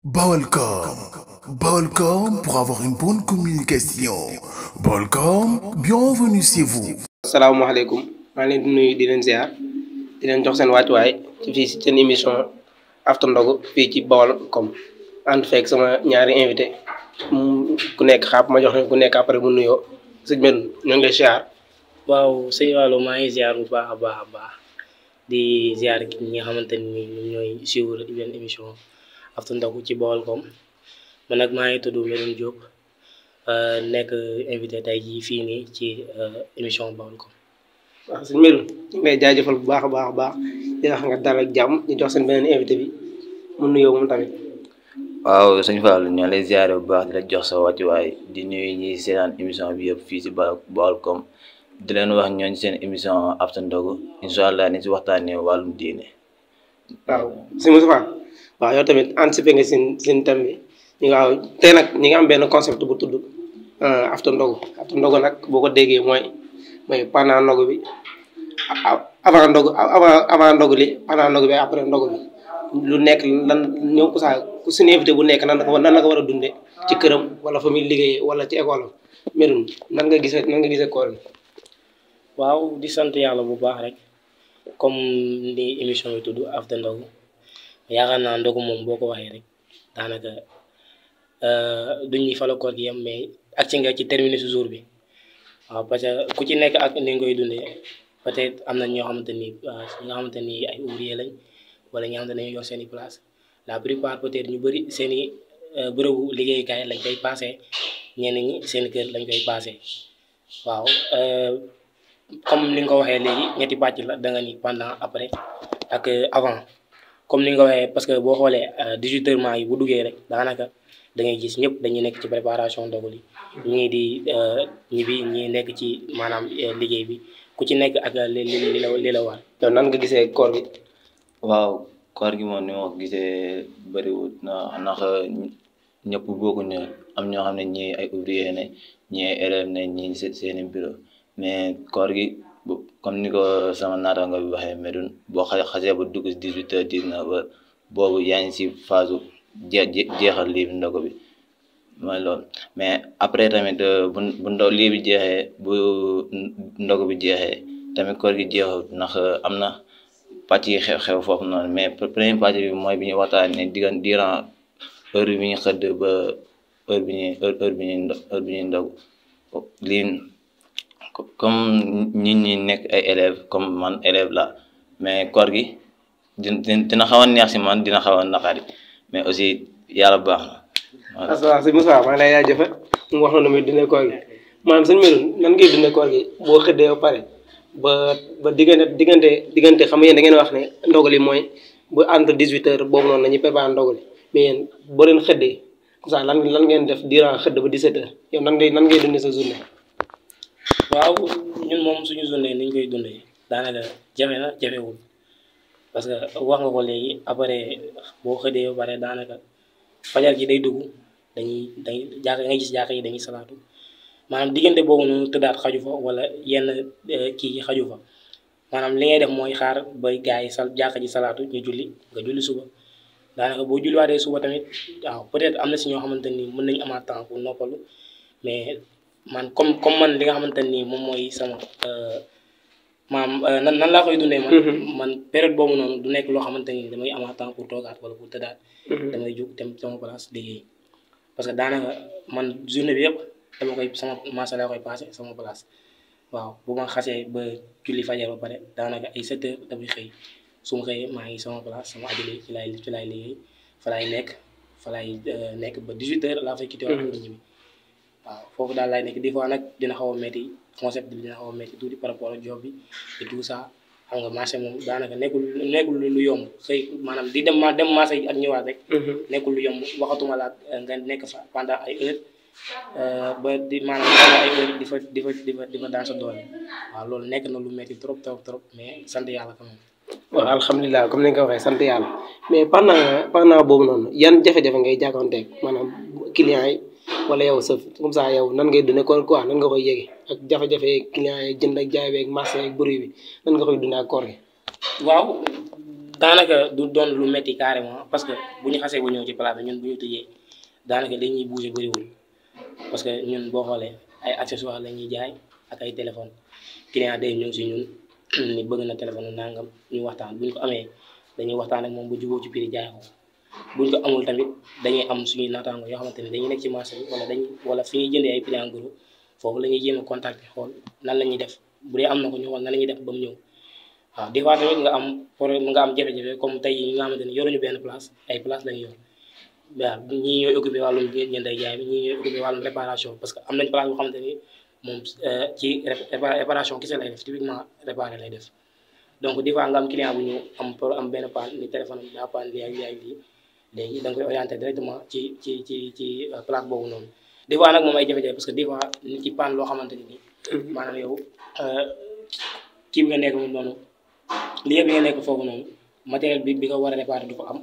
Balcom. Balcom pour avoir une bonne communication. Balcom, bienvenue chez vous. asalaamaaleykum maa ngi leen di nuyu di leen ziar di leen jox seen wàccuwaay ci fii si seen émission After Ndogu fii ci Baolcom ànd fekk sama ñaari invité ku nekk xaap ma jox leen ku nekk après mu nuyoo sëñ Ben ñoo ngi lay ziar. waaw sëñ Walu maa ngi ziar bu baax a baax a baax di ziar ñi nga xamante ni ñooy suivre benn émission After Ndogu ci Baolcom man nag maa ngi tudd Medoune Diop nekk invité tey jii fii nii ci émission Baolcom. waaw sëñ Medoune ñu ngi lay jaajëfal bu baax a baax a baax di wax nga dalal ak jàmm ñu jox seen beneen invité bi mu nuyoo moom tamit. waaw sëñ Fallou ñoo lay ziare bu baax di la jox sa wàccuwaay di nuyu ñi seetaan émission bi yëpp fii si Baolcom di leen wax ñooñ seen émission After Ndogu incha allah ni si waxtaanee wàllum diine. waaw sëñ Moustapha waaw yow tamit anticipé nga seen thème bi ñu waaw tey nag ñi nga am benn concept bu tudd After Ndogu After Ndogu nag boo ko déggee mooy pendant ndogu bi avant ndogu li pendant ndogu bi après ndogu bi lu nekk lan ñëw ko saa ku suñu invité bu nekk nan la ko war a dundee ci këram wala fa muy liggéeyee wala ci école am Medoune nan nga gisee koor gi. waaw di sant yàlla bu baax rek comme ni émission bi tudd After Ndogu yaakaar naa ndogu moom boo ko waxee rek daanaka duñ ñi fa la koor gi yam mais ak ci nga ci terminé si jour bi waaw parce que ku ci nekk ak ni nga koy dundee peut-être am na ñoo xamante ni nga xamante ni ay ouvrier lañ wala ñoo xamante ne yor seen i place la plupart peut-être ñu bëri seen i bërëbu liggéeyukaay lañ koy passé ñenn ñi seen kër lañ koy passé waaw comme ni nga ko waxee léegi ñetti pàcc la da nga ni pendant après ak avant comme ni nga ko waxee parce que boo xoolee 18 heures yi bu duggee rek daanaka da ngay gis ñëpp dañuy nekk ci préparation ndogu li ñii di ñibbi ñii nekk ci maanaam liggéey bi ku ci nekk ak li la war. yow nan nga gisee koor gi. waaw koor gi moom ni ma ko gisee bëriwut na ndax ñëpp bokkuñu am ñoo xam ne ñii ay ouvrier ne ñii ay élève ne ñii seeni bureau mais koor gi comme ni ko sama naataango bi waxee Medoune boo xasee ba dugg si 18 heures 19 heures boobu yaa ngi si phase jeexal lii bi ndogu bi mooy loolu mais après tamit bu lii bi jeexee bu ndogu bi jeexee tamit koor gi jeexut ndax am na pàcc yi xew foofu noonu mais premier pàcc bi mooy bi ñu waxtaanee durant heure bi ñu xëdd ba heure bi ñuy ndogu lii comme nit ñi nekk ay élèves comme man élève la mais koor gi dina xaw a neex si man dina xaw a naqari mais aussi yàlla baax na. waaw sëñ Moussa maa ngi lay jaajëfal mu wax na nu muy dundee koor gi maanaam sëñ Medoune nan ngay dundee koor gi boo xëddee ba pare ba diggante xam nga yéen da ngeen wax ne ndogu li mooy bu entre 18 heures boobu noonu la ñuy préparé ndogu li mais yéen boo leen xëddee Moussa lan ngeen def durant xëdd ba 17 heures yow nan ngay dundee sa journée. waaw ñun moom suñu journée ni ñu koy dundee daanaka jafe na jafewul parce que wax nga ko léegi après boo xëddee ba pare daanaka fajar gi day dugg dañuy jàkk nga gis jàkk yi dañuy salaatu maanaam diggante boobu noonu tëddaat xaju fa wala yenn kii xaju fa maanaam li ngay def mooy xaar ba gars yi jàkk ji salaatu ñu julli nga julli suba daanaka boo julliwaatee suba tamit waaw peut-être am na si ñoo xamante ni mën nañu amaat temps pour noppalu mais man comme man li nga xamante nii moom mooy sama maam nan laa koy dundee man période boobu noonu du nekk loo xamante ni damay amaat temps pour toogaat wala pour tëddaat damay jóg dem sama place liggéey parce que daanaka man journée bi yëpp dama koy sama marché laa koy passé sama place waaw bu ma xasee ba julli fajar ba pare daanaka ay 7 heures damay xëy su ma xëyee maa ngi sama place sama atelier ci laay liggéey fa laay nekk ba 18 heures laa fay quitté waat pour ñibbi waaw foofu daal laay nekk des fois nag dina xaw a métti concept bi dina xaw a métti tuuti par rapport ak job bi et tout ça xam nga marché moom daanaka nekkul lu yomb xëy maanaam di dem marché ak ñëwaat rek nekkul lu yomb waxatuma la nga nekk fa pendant ay heures ba di maanaam pendant ay heures di fa daan sa doole waaw loolu nekk na lu métti trop mais sant yàlla quand même. waaw alhamdulilah comme ni nga ko waxee sant yàlla mais pendant boobu noonu yan jafe-jafe ngay jàkkoonteeg maanaam clients yi wala yow sa comme ça yow nan ngay dundee koor quoi nan nga koy yéege ak jafe-jafe clients yi jënd ak jaay beeg marché ak bruit bi nan nga koy dundee ak koor gi. waaw daanaka du doon lu metti carrément parce que bu ñu xasee ba ñëw ci place bi ñun bu ñu tëjee daanaka dañuy bouger bëriwul parce que ñun boo xoolee ay accessoires la ñuy jaay ak ay téléphone client day ñëw si ñun ni bëgg na téléphone nangam ñu waxtaan bu ñu ko amee dañuy waxtaan ak moom bu jubóo ci prix jaay ko buñ ko amul tamit dañuy am suñuy naataango yoo xamante ne dañuy nekk ci marché bi wala fi ñuy jëndee ay prix en gros foofu la ñuy jéem a contacter xool nan la ñuy def bu dee am na ko ñu xool nan la ñuy def ba mu ñëw waaw des fois tamit nga am problème nga am jafe-jafe comme tey ñi nga xamante ne yoruñu benn place ay place lañu yor waaw ñii ñooy occupé wàllum jënd ak jaay bi ñii ñooy occupé wàllum réparation parce que am nañ place boo xamante ni moom ci réparation kese lay def typiquement réparé lay def donc des fois nga am client bu ñëw am benn panne ni téléphone am daa panne lii ak lii léegi da nga koy orienté directement ci place boobu noonu des fois nag moom ay jafe-jafe parce que des fois nit ci panne loo xamante ni maanaam yow kii bi nga nekk moom noonu lii bi nga nekk foofu noonu matériel bi nga war a réparé du ko am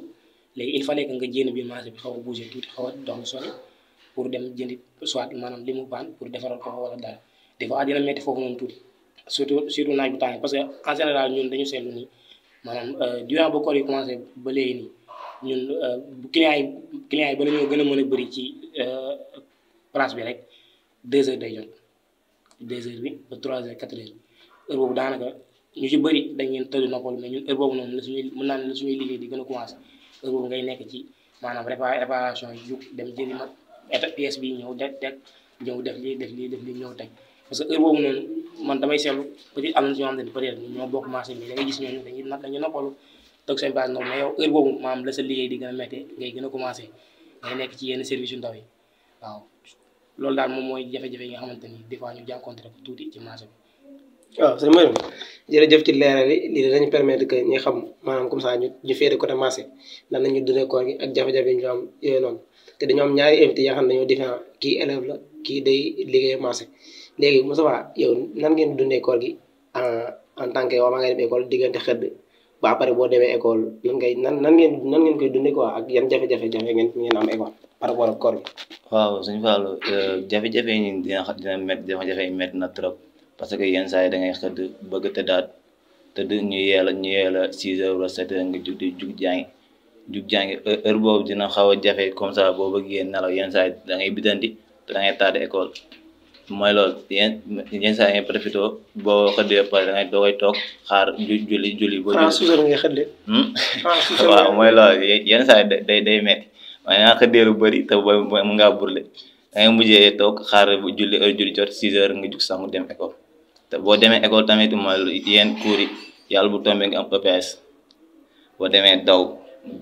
léegi il fallait que nga jénn bi marché bi xaw a bouger tuuti xaw a dox lu sori pour dem jëndi soit maanaam li mu panne pour defaral ko wala dara des fois dina metti foofu noonu tuuti surtout naaj bu tàng parce que en général ñun dañu seetlu nii maanaam durant ba koor yi commencé ba léegi nii ñun bu client yi ba la ñoo gën a mën a bëri ci place bi rek 2 heures day jot 2 heures bi ba 3 heures 4 heures heure boobu daanaka ñu ci bëri dañ leen tëdd noppal mais ñun heure boobu noonu la suñuy mën naa ne la suñuy liggéey di gën a commencé heure boobu ngay nekk ci maanaam réparation yi jug dem jëli ma pièce bi ñëw ñëw def lii ñëw teg parce que heure boobu noonu man damay seetlu peut-être am na si ñoo xam ne peut-être ñoo bokk marché bi da ngay gis ñooñu dañuy noppalu toog seen base noonu mais yow heure boobu maanaam la sa liggéey di gën a méttee ngay gën a commencé ngay nekk ci yenn service yu ndaw yi waaw loolu daal moom mooy jafe-jafe yi nga xamante ni des fois ñu jànkonte ko tuuti ci marché bi. waaw sëñ Mariam jërëjëf ci leeral yi lii dinañu permettre que ñi xam maanaam comme ça ñu féete côté marché nan nañu dundee koor gi ak jafe-jafe yi ñu am yooyu noonu te dañoo am ñaari invité yoo xam ne dañoo différent kii élève la kii day liggéey marché léegi Moustapha yow nan ngeen dundee koor gi en tant que waa maa ngay dem école diggante xëdd ba après boo demee école nan ngeen koy dundee quoi ak yan jafe-jafe ngeen am école par rapport ak koor gi. waaw suñu Fallou jafe-jafe yi dina métti jafe-jafe yi métti na trop parce que yenn saa yi da ngay xëdd bëgg tëdd ñu yeela 6 heures wala 7 heures nga jug jàngi heure boobu dina xaw a jafe comme ça boo bëggee nelaw yenn saa yi da ngay biddanti te da ngay tardé école mooy loolu yenn saa yi ngay profité boo xëddee pare da ngay doogay toog xaar julli boo suusar ngay xëddee waaw mooy loolu yenn saa yi day métti waaye nga xëddee lu bëri te mu ngaa burle da ngay mujjee toog xaar julli jot 6 heures nga jug sangu dem école te boo demee école tamit mooy yenn cours yi yàlla bu tombé nga am EPS boo demee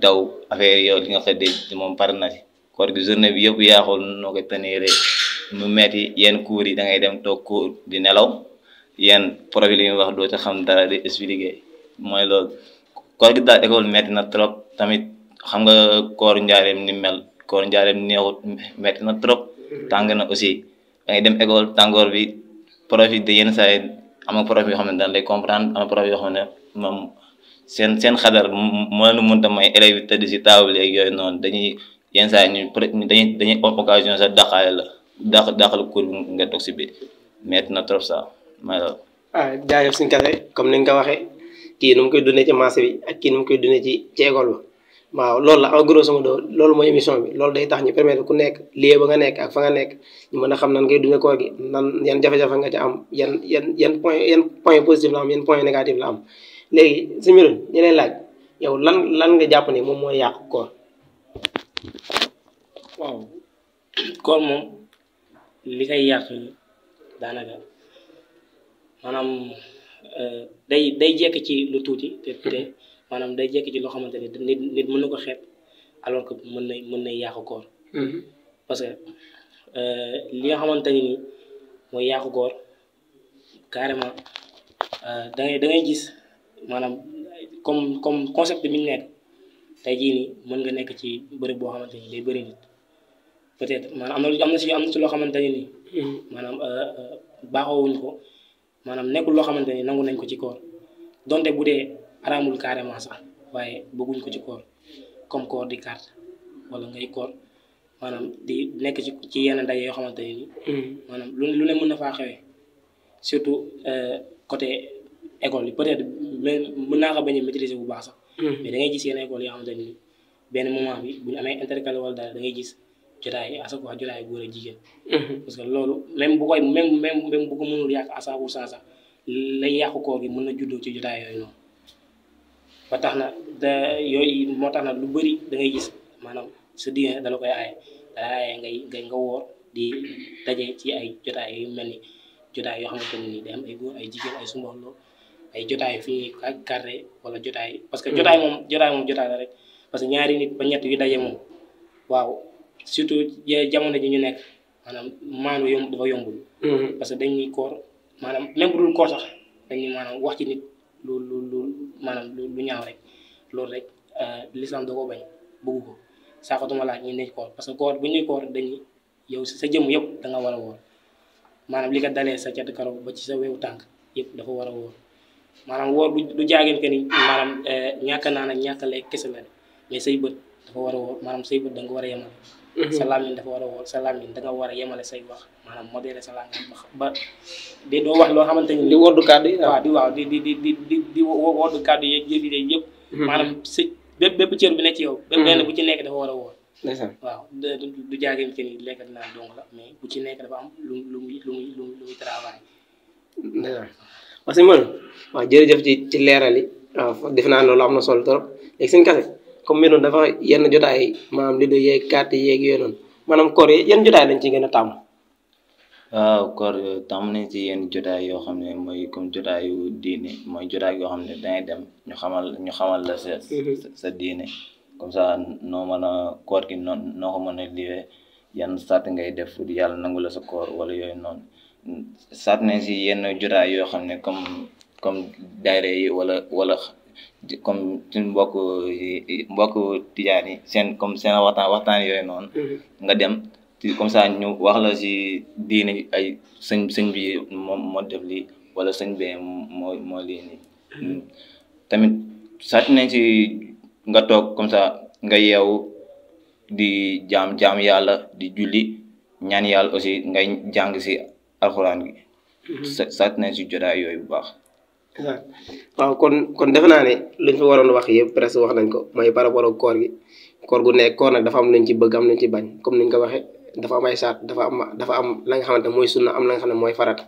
daw affaire yow li nga xëddee moom pare na ci koor gi journée bi yëpp yaaxul noo ko tenir mu metti yenn cours yi da ngay dem toog cours di nelaw yenn profil yi wax doo ci xam dara di expliquer mooy loolu koor gi daal école metti na trop tamit xam nga koor njaareem ni mel koor njaareem neexut metti na trop tàng na aussi da ngay dem école tàngoor bi profil de yenn saa yi am na profil yoo xam ne dañ lay comprendre am na profil yoo xam ne moom seen xadar moo la mënta may élèves yi tëdd si table yeeg yooyu noonu dañuy yenn saa yi dañuy occasion sax daqaale la daqal cours bi nga toog si biir metti na trop ça may loolu. jaajëf suñu kase comme ni nga ko waxee kii nu mu koy dundee ci marché bi ak kii nu mu koy dundee ci école ba waaw loolu la en grosso modo loolu mooy émission bi loolu day tax ñu permettre ku nekk lieu ba nga nekk ak fa nga nekk ñu mën a xam nan ngay dundee koor gi nan yan jafe-jafe nga ci am yan point positif la am yan point négatif la am léegi si mbirum ñu lay laaj yow lan nga jàpp ne moom mooy yàq koor. waaw koor moom li koy yàq daanaka maanaam day jekk ci lu tuuti te maanaam day jekk ci loo xamante ne nit mën na ko xeeb alors que mën na yàqu koor parce que li nga xamante ni mooy yàqu koor carrément da ngay gis maanaam comme concept bi ñu nekk tey jii nii mën nga nekk ci bërëb boo xamante ni day bëri nit peut-être maanaam am na ci loo xamante ni maanaam baaxoowuñ ko maanaam nekkul loo xamante ni nangu nañ ko ci koor donte bu dee araamul carrément sax waaye bëgguñ ko ci koor comme koor di carte wala ngay koor maanaam di nekk ci yenn ndaje yoo xamante ni maanaam lu ne mën na faa xewee surtout côté école yi peut-être mën naa ko bañ a maîtriser bu baax sax mais da ngay gis yenn école yoo xamante ni benn moment bi bu ñu amee intercalé wala daal da ngay gis jotaay à chaque fois jotaay góor ak jigéen. parce que loolu même bu koy même bu ko mënul yàq à 100% sax lay yàqu koor gi mën na juddoo ci jotaay yooyu noonu. ba tax na yooyu moo tax na lu bëri da ngay gis maanaam sa diine dala koy aaye dala aaye ngay nga woor di daje ci ay jotaay yu mel ni jotaay yoo xamante ne nii day am ay góor ay jigéen ay sumbaxloo ay jotaay fi ñuy garde wala jotaay parce que jotaay moom jotaay la rek parce que ñaari nit ba ñett yu daje moom waaw surtout jamono ji ñu nekk maanaam maanu dafa yombul. parce que dañuy koor maanaam même bu dul koor sax dañuy maanaam wax ci nit lu maanaam lu ñaaw rek loolu rek l'islam da koo bañ bëgg ko saakatuma laaj ñu nekk koor parce que koor bu ñuy koor dañuy yow sa jëmm yëpp da nga war a woor maanaam li ko dalee sa cat karaw ba ci sa wewu tànk yëpp dafa war a woor maanaam woor du jaageen que ni maanaam ñàkk naan ak ñàkk lekk kese la de mais say bët dafa war a woor maanaam say bët da nga war a yemale. sa làmmiñ dafa war a woor sa làmmiñ da nga war a yemale say wax maanaam modéré sa làmmiñ ba de doo wax loo xamante ni. di woddu kàddu yi waaw di woddu kàddu yeeg yëpp. maanaam si bépp cër bi ne ci yow. bépp benn bu ci nekk dafa war a woor. waaw du jaageen que ni lekk naan dong la mais bu ci nekk dafa am lu muy travail. parce que man waaw jërëjëf ci leeral yi waaw defe naa loolu am na solo trop léegi seen kase comme mel noonu dafa yenn jotaay maanaam li do yeeg carte yeeg yooyu noonu maanaam koor yi yenn jotaay lañ ci gën a tàmm. waaw koor tàmm nañ ci yenn jotaay yoo xam ne mooy comme jotaayu diine mooy jotaay yoo xam ne dangay dem ñu xamal la sa diine comme ça noo mën a koor gi noo ko mën a liwee yan sart ngay def yàlla nangu la sa koor wala yooyu noonu sart nañ si yenn jotaay yoo xam ne comme daayira yi wala comme suñ mbokk tijaan yi seen waxtaan yooyu noonu nga dem comme ça ñu wax la si diine ay sëñ bi moo def lii wala sëñ bee moo lii nii tamit sart nañ si nga toog comme ça nga yeewu di jaam yàlla di julli ñaan yàlla aussi ngay jàng si alxuraan gi sart nañ si jotaay yooyu bu baax. waaw kon defe naa ne luñ fi waroon wax yëpp presque wax nañ ko mooy par rapport ak koor gi koor gu nekk koor nag dafa am luñ ci bëgg am luñ ci bañ comme niñ ko waxee dafa am ay saat dafa am la nga xamante ne mooy sunna am la nga xam ne mooy farata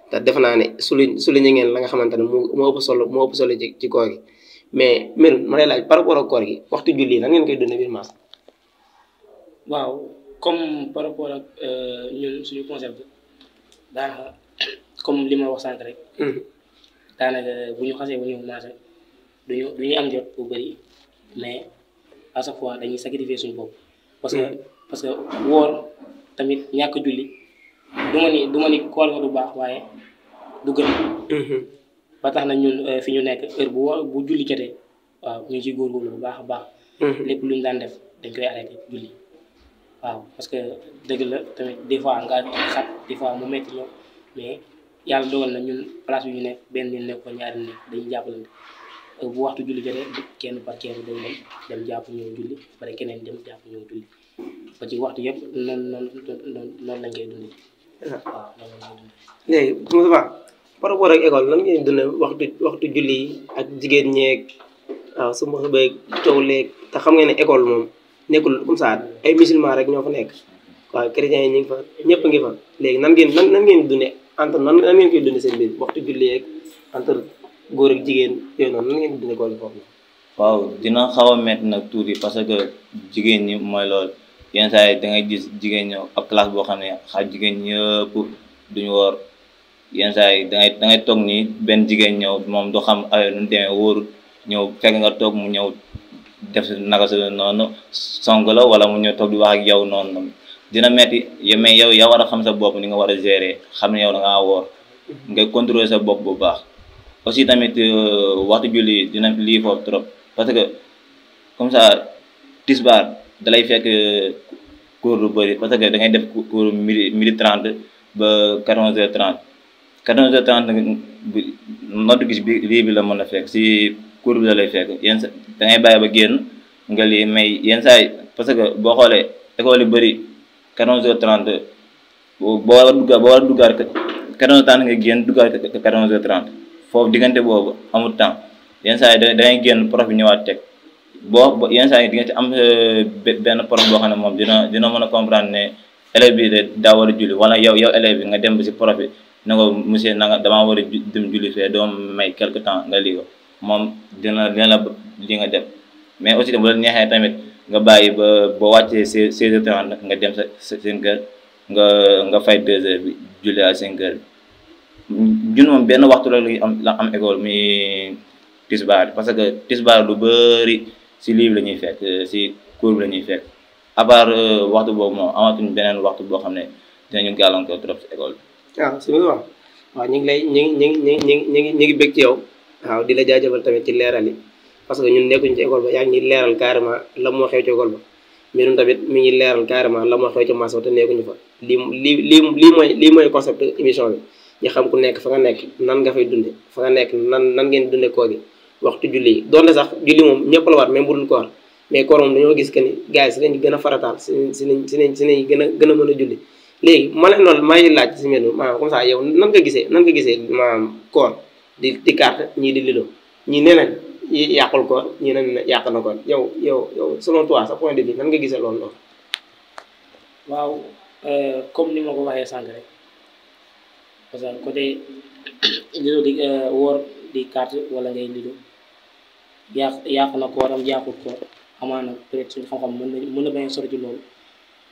te defe naa ne souligné ngeen la nga xamante ne moo ëpp solo ci koor gi mais Medoune ma lay laaj par rapport ak koor gi waxtu julli nan ngeen koy dundee biir maas. waaw comme par rapport ak ñun suñu concept daanaka comme li ma wax sànq rek. daanaka bu ñu xasee bu ñu commencé duñu am jot bu bëri mais à chaque fois dañuy sacrifier suñu bopp parce que woor tamit ñàkk julli du ma ni koor nga du baax waaye du gën ba tax na ñun fi ñu nekk heure bu julli jotee waaw ñu ngi ciy góorgóorlu bu baax a baax lépp lu ñu daan def dañ koy arrêté julli waaw parce que dëgg la tamit des fois nga xat des fois mu metti lool mais yàlla dogal na ñun place bi ñu nekk benn nit nekk ko ñaari nit dañuy jàppalante bu waxtu julli jotee kenn par kenn day dem jàpp ñëw julli bare keneen dem jàpp ñëw julli ba ci waxtu yëpp noonu lañ koy dundee. waaw noonu lañ koy dundee. léegi Moustapha par rapport ak école nan ngeen dundee waxtu julli yi ak jigéen ñeeg waaw su ma xamee coow leeg te xam ngeen ne école moom nekkul comme ça ay musulman rek ñoo fa nekk waaw chrétiens yi ñu ngi fa ñëpp ngi fa léegi nan ngeen dundee entre nan ngeen koy dundee seen biir waxtu julli yeeg entre góor ak jigéen yooyu noonu nan ngeen di dundee koor gi foofu. waaw dina xaw a métti nag tuuti parce que jigéen ñi mooy loolu yenn saa yi da ngay gis jigéen ñi ak classe boo xam ne jigéen ñëpp duñu woor yenn saa yi da ngay toog nii benn jigéen ñëw moom du xam ay nu mu demee wóorut ñëw fekk nga toog mu ñëw def naka sa noonu song la wala mu ñëw toog di wax ak yow noonu dina metti mais yow yaa war a xam sa bopp ni nga war a gérer xam ne yow da ngaa woor nga contrôler sa bopp bu baax aussi tamit waxtu julli dina lii foofu trop parce que comme ça tisbaar dalay fekk cours lu bëri parce que da ngay def cours midi 30 ba 14h30 14h30 nodd gis bi lii bi la mën a fekk si cours bi la lay fekk yenn sa da ngay bàyyi ba génn nga lii mais yenn saa yi parce que boo xoolee école yu bëri 14h30 boo war a duggaat 14h30 nga génn duggaat 14h30 foofu diggante boobu amul temps yenn saa yi da ngay génn prof bi ñëwaat teg boo yenn saa yi di nga ci am benn prof boo xam ne moom dina mën a comprendre ne élève bi de daa war a julli wala yow élève bi nga dem ba si prof bi ne ko monsieur nanga damaa war a dem julli fee doo may quelque temps nga lii ko moom dina la li nga dem mais aussi bu la neexee tamit nga bàyyi ba boo wàccee 16h30 nga dem sa seen kër nga fay 2h bi julli à 5h bi ñun moom benn waxtu la am école muy tisbaar parce que tisbaar lu bëri si livre la ñuy fekk si cours bi la ñuy fekk à part waxtu boobu moom amatuñ beneen waxtu boo xam ne dinañu gàllankoor trop si école bi. waaw si waaw ñu ngi lay ñu ngi bëgg ci yow waaw di la jaajëfal tamit ci leeral yi parce que ñun nekkuñ ci école ba yaa ngi ñuy leeral carrément la moo xew ci école ba mais ñun tamit mi ngi leeral carrément la moo xew ci maso te nekkuñu fa lii mooy concept émission bi ñu xam ku nekk fa nga nekk nan nga fay dunde fa nga nekk nan ngeen dunde koor gi waxtu julli yi doonte sax julli moom ñëpp la waat même bu dul koor mais koor moom dañoo gis que ni gars yi si lañ gën a farataal si nañ gën a mën a julli léegi ma leen loolu may laaj si mel maanaam comme ça yow nan nga gisee maanaam koor di carte ñii di lido ñii nee nañ yàqul koor ñii ne yàq na koor yow selon toi sa point de vue nan nga gisee loolu waaw comme ni ma ko waxee sànq rek parce que côté lido di woor di carte wala ngay lido yàq na kooram yàqul koor amaana peut-être suñu xam-xam mën na bañ a sori ci loolu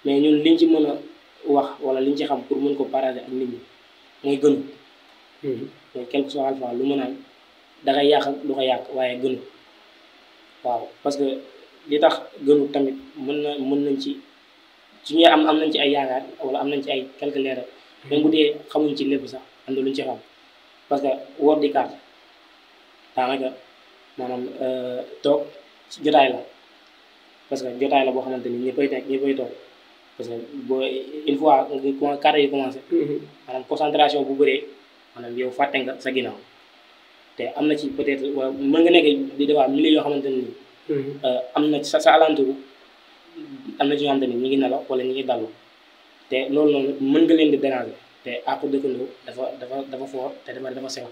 mais ñun liñ ci mën a wax wala liñ ci xam pour mën ko partager ak nit ñi mooy gënu mooy quelque soit alpha lu mën naan dangay yàq du ko yàq waaye gënu waaw parce que li tax gënu tamit mën nañ ci suñu am nañ ci ay yaakaar wala am nañ ci ay quelques leeral même bu dee xamuñ ci lépp sax am na luñ ci xam parce que woor di carte daanaka maanaam toog ci jotaay la parce que jotaay la boo xamante ni ñëppay toog parce que boo une fois nga carte yi commencé maanaam concentration bu bëree maanaam yow fàtte nga sa ginnaaw te am na ci peut-être mën nga nekk di defar milieu yoo xamante ni am na sa alentour am na ci ñoo xamante ni ñu ngi nelaw wala ñu ngi dallu te loolu noonu mën nga leen di déranger te àqu dëkkandoo dafa fort te dafa sew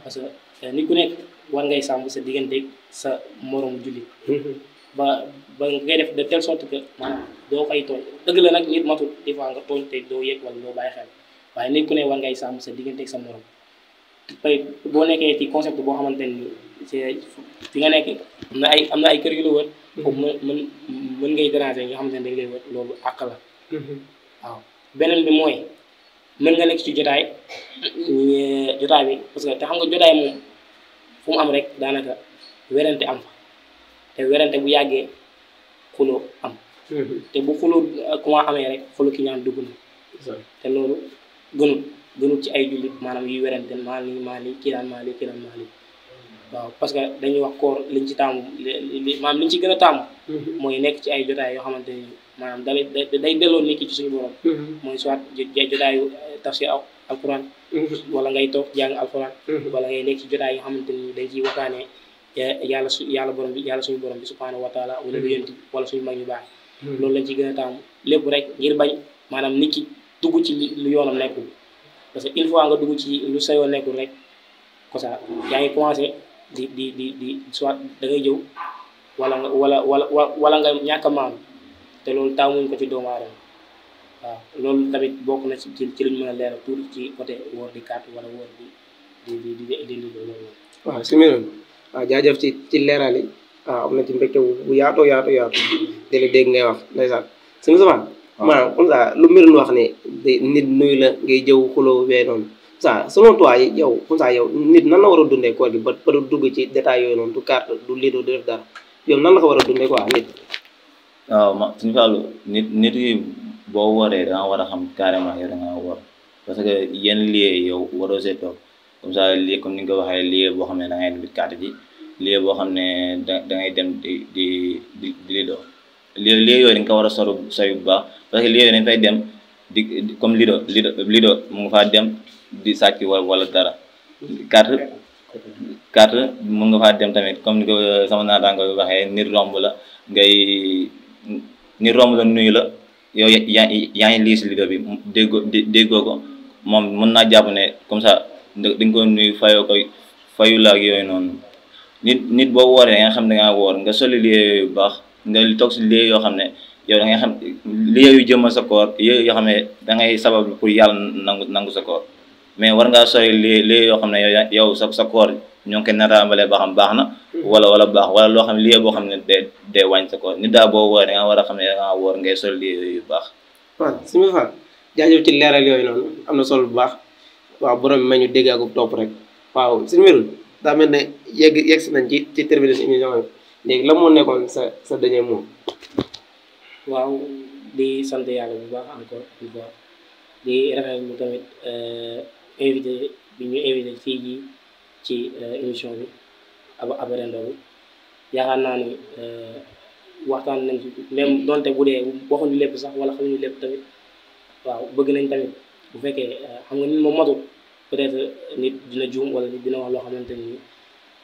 parce que nit ku nekk war ngay sàmm sa digganteeg sa moromu jullit ba ngay def de telle sorte que maanaam doo koy tooñ dëgg la nag nit matul des fois nga tooñ te doo yëg wala doo bàyyi xel waaye nit ku ne war ngay sàmm sa digganteeg sa morom tey boo nekkee ci concept boo xamante ni fi nga nekk am na ay kër yu la wër foofu mën ngay déranger nga xamante ne dañ lay wër loolu àq la waaw beneen bi mooy mën nga nekk ci jotaay bi parce que te xam nga jotaay moom fu mu am rek daanaka werante am fa te werante bu yàggee xuloo am te bu xuloo comment amee rek xulu ki ñaan dugg na te loolu gënut ci ay jullit maanaam yuy werante maa lii kii daan maa lii waaw parce que dañuy wax koor liñ ci taamu maanaam liñ ci gën a taamu mooy nekk ci ay jotaay yoo xamante ni maanaam day delloo nit ki ci suñu borom mooy soit jotaayu tafsir alquran wala ngay toog jàng alquran wala ngay nekk ci jotaay yoo xamante ni dañ ciy waxtaanee yàlla suñu borom bi subhanahu wa taala wala lu yënti wala suñu mag ñu baax loolu lañ ci gën a taamu lépp rek ngir bañ maanaam nit ki dugg ci lu yoonam nekkul parce que une fois nga dugg ci lu sa yoon nekkul rek ko ça yaa ngi commencé di soit da ngay jëw wala nga ñàkk a maanu te loolu taamuñ ko ci doomu aadama waaw loolu tamit bokk na ci luñ mën a leeral tuuti ci côté woor di carte wala woor di loolu waaw si meloon waaw jaajëf ci leeral yi waaw am na ci mbégte bu yaatu di la dégg ngay wax ndeysaan suñu sama maanaam comme ça lu meloon wax ne nit nuyu la ngay jëw xuloo wee noonu ça selon toi yow comme ça yow nit nan la war a dundee koor gi ba dugg ci détail yooyu noonu du carte du lido du def dara yow nan la ko war a dundee quoi nit waaw suñu fàllu nit yi boo wooree danga war a xam carrément yow danga woor parce que yenn lieu yow waroo see toog comme ça lieu comme ni nga ko waxee lieu boo xam ne da ngay dem carte ji lieu boo xam ne da ngay dem di lido lieu yooyu dañ ko war a sori bu baax parce que lieu yooyu dañ fay dem di comme lido mu nga faa dem di sàcc wala dara carte mun nga faa dem tamit comme ni ko sama naataango bi waxee nit romb la nuyu la yow yaa ngi lii si lido bi déggoo ko moom mën naa jàpp ne comme ça dañ ko nuyu fayu la ak yooyu noonu nit boo wooree nga xam ne da ngaa woor nga soli liggéey yu baax nga toog si liggéey yoo xam ne yow da ngay xam liggéey yu jëmmal sa koor yooyu yoo xam ne da ngay sabab pour yàlla nangu sa koor mais war ngaa sori liggéey yoo xam ne yow sa koor ñoo ngi koy nataabalee ba xam baax na wala baax wala loo xam ne liggéey boo xam ne dee wàññi sa koor nit daal boo wooree da nga war a xam ne da ngaa woor ngay soli liggéey yu baax. waaw suñu fa jaajëf ci leeral yooyu noonu am na solo bu baax waaw borom bi ma ñu dégg ak topp rek waaw suñu wérul daa mel ne yegg si nañ ci terminé si émission bi léegi la moo nekkoon sa dernier mot. waaw di sant yàlla bu baax encore une fois di rafetlu tamit invité bi ñu invité fii ji ci émission bi Après Ndogu yaakaar naa ni waxtaan nañ ci même donte bu dee waxuñu lépp sax wala xamuñu lépp tamit waaw bëgg nañ tamit bu fekkee xam nga nit moom matul peut-être nit dina juum wala nit dina wax loo xamante ni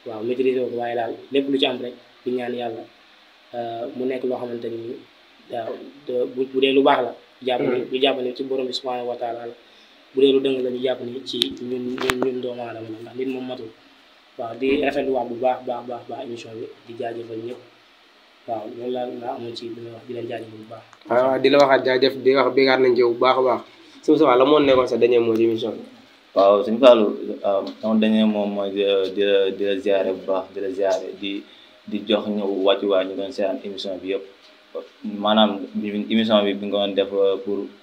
waaw maîtriser ko waaye daal lépp lu ci am rek di ñaan yàlla mu nekk loo xamante ni waaw bu dee lu baax la ñu jàpp ni ci borom bi subhanahu wa taala la bu dee lu dëng la ñu jàpp ni ci ñun doomu aadama la ndax nit moom matul waaw di rafetlu wax bu baax émission bi di jaajëfal ñëpp waaw loolu laa amoon ci li may wax di leen jaajëfal bu baax. waaw di la waxaat jaajëf di wax bégaat nañ ci bu baax a baax suñu sa la moo nekkoon sa dernier mot ci émission bi. waaw suñu Fallou sama dernier moom mooy di la ziare bu baax di la ziare di jox ñëw wàccuwaay ñu doon seetaan émission bi yëpp maanaam émission bi nga doon def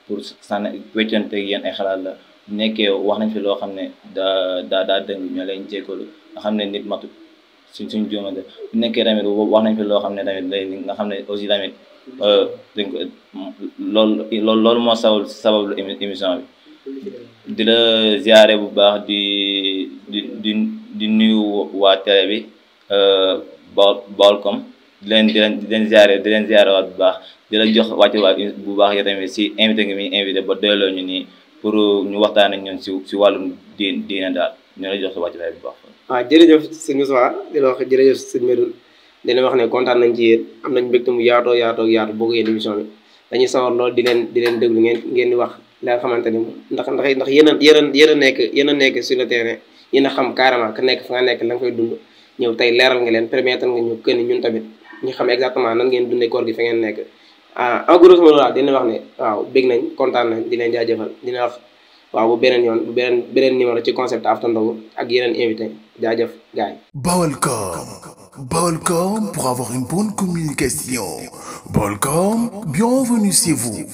pour sànni weccante yéen ay xalaat la bu nekkee wax nañ fi loo xam ne daa dëng ñoo leen jégalu nga xam ne nit matut suñ juumante bu nekkee tamit wax nañ fi loo xam ne tamit day nga xam ne aussi tamit dañ ko loolu moo sabablu émission bi di la ziare bu baax di nuyu waa télé bi Baolcom di leen ziare waat bu baax di la jox wàcce waat bu baax yow tamit si invité nga mi invité ba doyloo ñu nii pour ñu waxtaan ak ñun si wàllum diine daal ñu la jox sa wàcce waay bu baax. waaw jërëjëf sëñ Moussa di la wax jërëjëf sëñ Medoune di leen wax ne kontaan nañ ci yéen am nañ mbégte mu yaatu boo ko yéen émission bi dañuy sawar lool di leen déglu ngeen di wax la nga xamante ni ndax yéen a nekk sur le terrain yéen a xam carrément que nekk fa nga nekk la nga fay dund ñëw tey leeral nga leen permettre nga ñu kën ñun tamit ñu xam exactement nan ngeen dundee koor gi fa ngeen nekk en gros modo daal dina wax ne waaw bég nañ kontaan nañ di leen jaajëfal dina wax waaw bu beneen yoon bu beneen numéro ci concept After Ndogou ak yeneen invité jaajëf gars yi. Baolcom pour avoir une bonne communication. Baolcom, bienvenue chez vous.